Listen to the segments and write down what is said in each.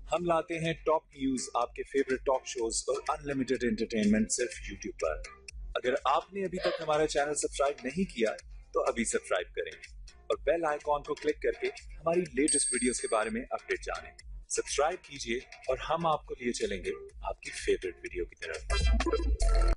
हम लाते हैं top news, आपके फेवरेट टॉक शोज और अनलिमिटेड एंटरटेनमेंट सिर्फ यूट्यूब पर। अगर आपने अभी तक हमारा चैनल सब्सक्राइब नहीं किया तो अभी सब्सक्राइब करें और बेल आइकॉन को क्लिक करके हमारी लेटेस्ट वीडियोस के बारे में अपडेट जानें। सब्सक्राइब कीजिए और हम आपको लिए चलेंगे आपकी फेवरेट वीडियो की तरफ।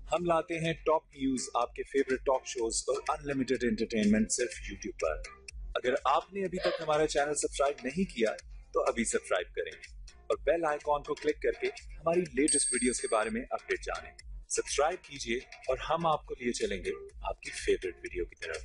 हम लाते हैं टॉप न्यूज, आपके फेवरेट टॉक शोज और अनलिमिटेड एंटरटेनमेंट सिर्फ यूट्यूब पर। अगर आपने अभी तक हमारा चैनल सब्सक्राइब नहीं किया तो अभी सब्सक्राइब करें और बेल आइकॉन को क्लिक करके हमारी लेटेस्ट वीडियोस के बारे में अपडेट जानें। सब्सक्राइब कीजिए और हम आपको लिए चलेंगे आपकी फेवरेट वीडियो की तरफ।